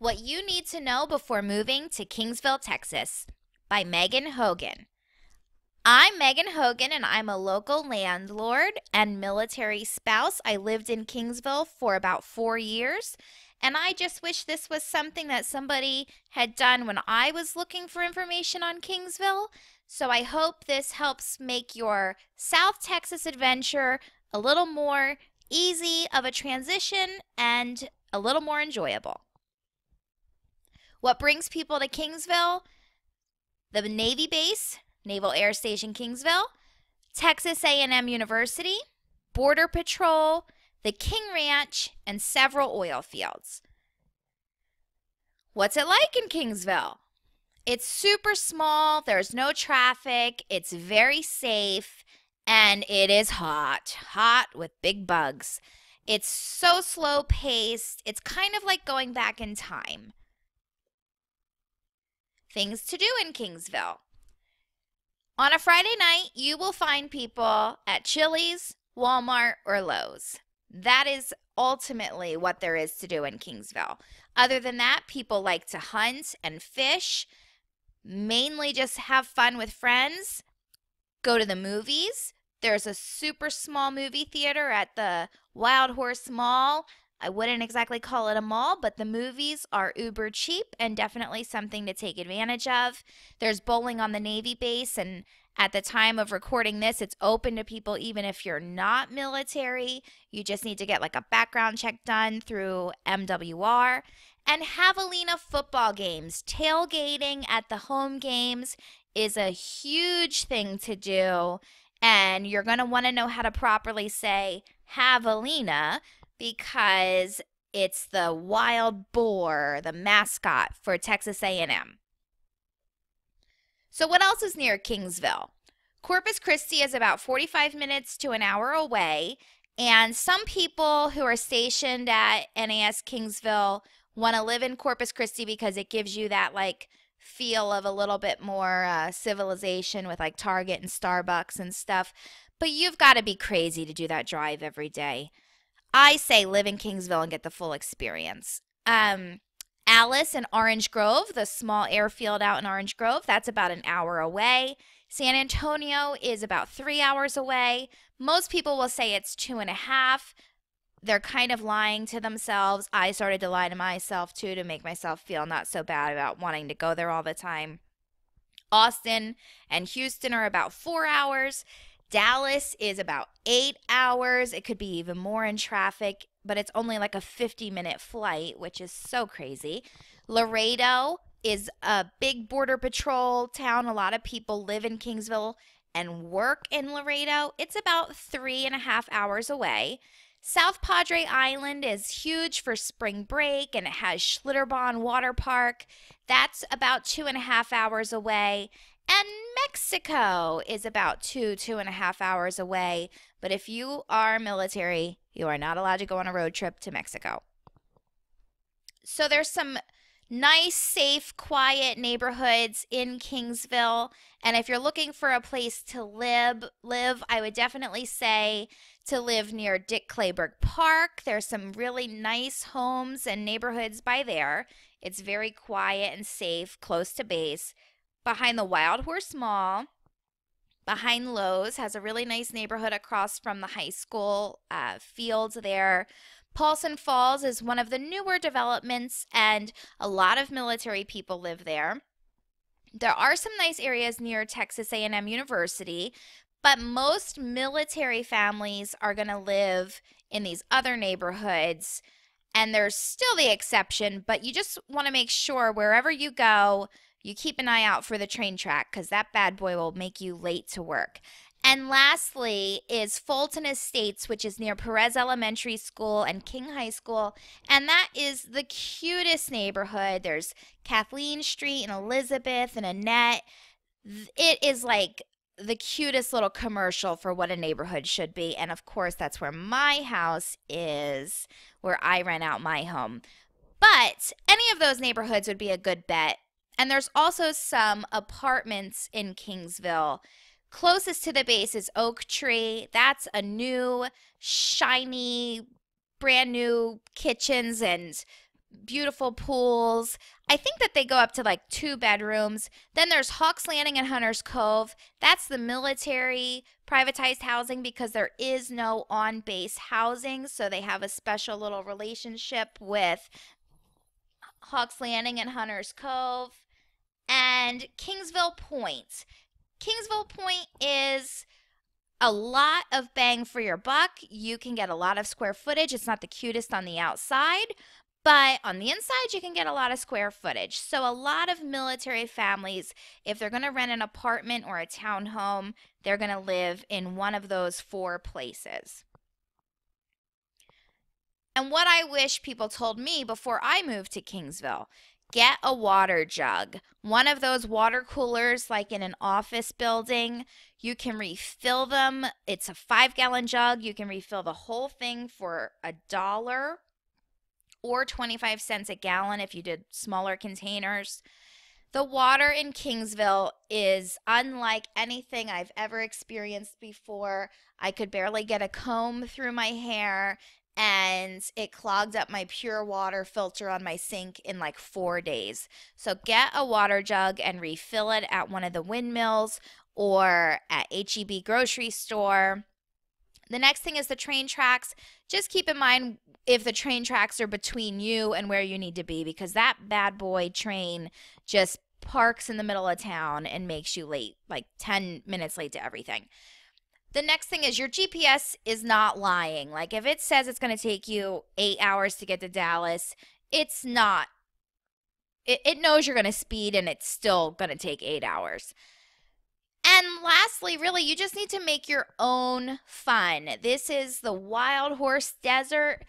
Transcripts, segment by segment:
What You Need to Know Before Moving to Kingsville, Texas by Megan Hogan. I'm Megan Hogan, and I'm a local landlord and military spouse. I lived in Kingsville for about 4 years, and I just wish this was something that somebody had done when I was looking for information on Kingsville. So I hope this helps make your South Texas adventure a little more easy of a transition and a little more enjoyable. What brings people to Kingsville? The Navy base, Naval Air Station Kingsville, Texas A&M University, Border Patrol, the King Ranch, and several oil fields. What's it like in Kingsville? It's super small, there's no traffic, it's very safe, and it is hot with big bugs. It's so slow paced, it's kind of like going back in time. Things to do in Kingsville. On a Friday night, you will find people at Chili's, Walmart, or Lowe's. That is ultimately what there is to do in Kingsville. Other than that, people like to hunt and fish, mainly just have fun with friends, go to the movies. There's a super small movie theater at the Wild Horse Mall. I wouldn't exactly call it a mall, but the movies are uber cheap and definitely something to take advantage of. There's bowling on the Navy base, and at the time of recording this, it's open to people even if you're not military. You just need to get like a background check done through MWR. And Javelina football games. Tailgating at the home games is a huge thing to do, and you're going to want to know how to properly say Javelina, because it's the wild boar, the mascot for Texas A&M. So what else is near Kingsville? Corpus Christi is about 45 minutes to an hour away, and some people who are stationed at NAS Kingsville want to live in Corpus Christi because it gives you that like feel of a little bit more civilization with like Target and Starbucks and stuff. But you've got to be crazy to do that drive every day. I say live in Kingsville and get the full experience. Alice in Orange Grove, the small airfield out in Orange Grove, that's about an hour away. San Antonio is about 3 hours away. Most people will say it's 2.5. They're kind of lying to themselves. I started to lie to myself too to make myself feel not so bad about wanting to go there all the time. Austin and Houston are about 4 hours. Dallas is about 8 hours. It could be even more in traffic, but it's only like a 50-minute flight, which is so crazy. Laredo is a big border patrol town. A lot of people live in Kingsville and work in Laredo. It's about 3.5 hours away. South Padre Island is huge for spring break, and it has Schlitterbahn Water Park. That's about 2.5 hours away. And Mexico is about 2.5 hours away. But if you are military, you are not allowed to go on a road trip to Mexico. So there's some nice, safe, quiet neighborhoods in Kingsville. And if you're looking for a place to live, I would definitely say to live near Dick Clayburgh Park. There's some really nice homes and neighborhoods by there. It's very quiet and safe, close to base. Behind the Wild Horse Mall, behind Lowe's, has a really nice neighborhood across from the high school fields there. Paulson Falls is one of the newer developments, and a lot of military people live there. There are some nice areas near Texas A&M University, but most military families are going to live in these other neighborhoods, and there's still the exception, but you just want to make sure wherever you go, you keep an eye out for the train track, because that bad boy will make you late to work. And lastly is Fulton Estates, which is near Perez Elementary School and King High School. And that is the cutest neighborhood. There's Kathleen Street and Elizabeth and Annette. It is like the cutest little commercial for what a neighborhood should be. And of course, that's where my house is, where I rent out my home. But any of those neighborhoods would be a good bet. And there's also some apartments in Kingsville. Closest to the base is Oak Tree. That's a new, shiny, brand new kitchens and beautiful pools. I think that they go up to like 2 bedrooms. Then there's Hawks Landing and Hunter's Cove. That's the military privatized housing because there is no on-base housing. So they have a special little relationship with Hawks Landing and Hunter's Cove. And Kingsville Point. Kingsville Point is a lot of bang for your buck. You can get a lot of square footage. It's not the cutest on the outside, but on the inside, you can get a lot of square footage. So a lot of military families, if they're going to rent an apartment or a townhome, they're going to live in one of those 4 places. And what I wish people told me before I moved to Kingsville, get a water jug. One of those water coolers like in an office building. You can refill them. It's a 5-gallon jug. You can refill the whole thing for $1 or 25 cents a gallon if you did smaller containers. The water in Kingsville is unlike anything I've ever experienced before. I could barely get a comb through my hair, and it clogged up my pure water filter on my sink in like 4 days. So get a water jug and refill it at one of the windmills or at H-E-B grocery store. The next thing is the train tracks. Just keep in mind if the train tracks are between you and where you need to be, because that bad boy train just parks in the middle of town and makes you late, like 10 minutes late to everything. The next thing is your GPS is not lying. Like if it says it's going to take you 8 hours to get to Dallas, it's not. It knows you're going to speed and it's still going to take 8 hours. And lastly, really, you just need to make your own fun. This is the Wild Horse Desert.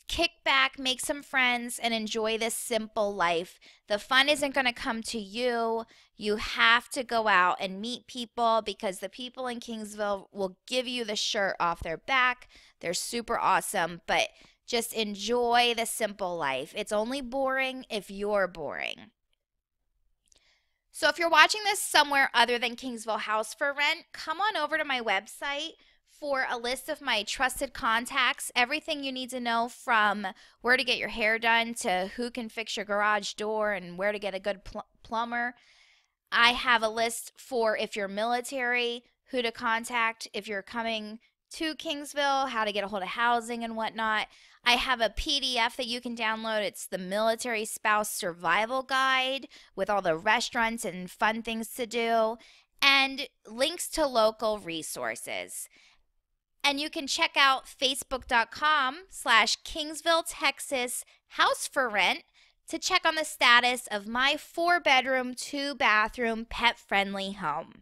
Kick back, make some friends, and enjoy this simple life. The fun isn't going to come to you. You have to go out and meet people because the people in Kingsville will give you the shirt off their back. They're super awesome, but just enjoy the simple life. It's only boring if you're boring. So if you're watching this somewhere other than Kingsville House for Rent, come on over to my website for a list of my trusted contacts, everything you need to know from where to get your hair done to who can fix your garage door and where to get a good plumber. I have a list for if you're military, who to contact, if you're coming to Kingsville, how to get a hold of housing and whatnot. I have a PDF that you can download. It's the Military Spouse Survival Guide with all the restaurants and fun things to do and links to local resources. And you can check out facebook.com/Kingsville, Texas House for Rent to check on the status of my 4-bedroom, 2-bathroom, pet-friendly home.